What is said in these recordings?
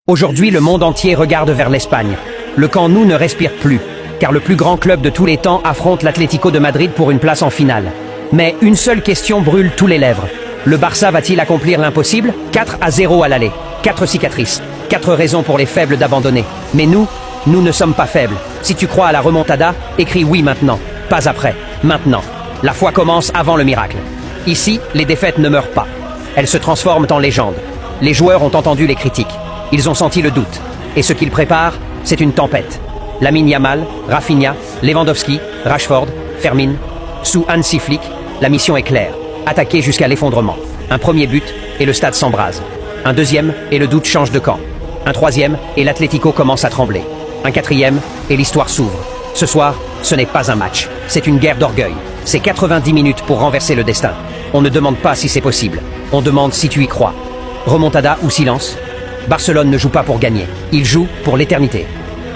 Aujourd'hui, le monde entier regarde vers l'Espagne. Le camp Nou ne respire plus, car le plus grand club de tous les temps affronte l'Atlético de Madrid pour une place en finale. Mais une seule question brûle tous les lèvres. Le Barça va-t-il accomplir l'impossible? 4-0 à l'aller, 4 cicatrices, 4 raisons pour les faibles d'abandonner. Mais nous ne sommes pas faibles. Si tu crois à la remontada, écris oui maintenant, pas après, maintenant. La foi commence avant le miracle. Ici, les défaites ne meurent pas. Elles se transforment en légendes. Les joueurs ont entendu les critiques. Ils ont senti le doute. Et ce qu'ils préparent, c'est une tempête. Lamine Yamal, Rafinha, Lewandowski, Rashford, Fermin. Sous Hansi Flick, la mission est claire. Attaquer jusqu'à l'effondrement. Un premier but et le stade s'embrase. Un deuxième et le doute change de camp. Un troisième et l'Atlético commence à trembler. Un quatrième et l'histoire s'ouvre. Ce soir, ce n'est pas un match. C'est une guerre d'orgueil. C'est 90 minutes pour renverser le destin. On ne demande pas si c'est possible. On demande si tu y crois. Remontada ou silence? Barcelone ne joue pas pour gagner. Il joue pour l'éternité.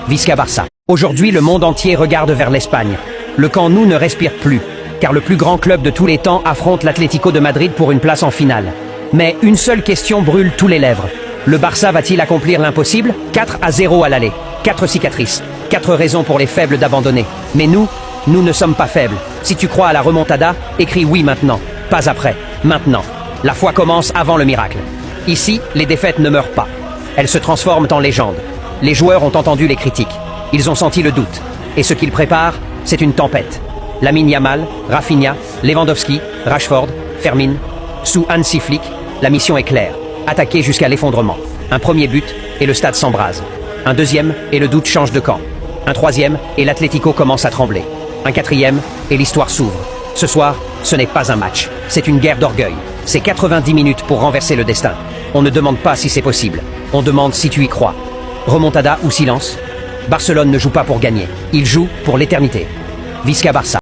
Visca Barça. Aujourd'hui, le monde entier regarde vers l'Espagne. Le camp Nou ne respire plus, car le plus grand club de tous les temps affronte l'Atlético de Madrid pour une place en finale. Mais une seule question brûle tous les lèvres. Le Barça va-t-il accomplir l'impossible? 4-0 à l'aller, 4 cicatrices, 4 raisons pour les faibles d'abandonner. Mais nous ne sommes pas faibles. Si tu crois à la remontada, écris oui maintenant, pas après, maintenant. La foi commence avant le miracle. Ici, les défaites ne meurent pas. Elles se transforment en légendes. Les joueurs ont entendu les critiques. Ils ont senti le doute. Et ce qu'ils préparent, c'est une tempête. Lamine Yamal, Rafinha, Lewandowski, Rashford, Fermin. Sous Hansi Flick, la mission est claire. Attaquer jusqu'à l'effondrement. Un premier but et le stade s'embrase. Un deuxième et le doute change de camp. Un troisième et l'Atlético commence à trembler. Un quatrième et l'histoire s'ouvre. Ce soir, ce n'est pas un match. C'est une guerre d'orgueil. C'est 90 minutes pour renverser le destin. On ne demande pas si c'est possible. On demande si tu y crois. Remontada ou silence? Barcelone ne joue pas pour gagner. Il joue pour l'éternité. Visca Barça.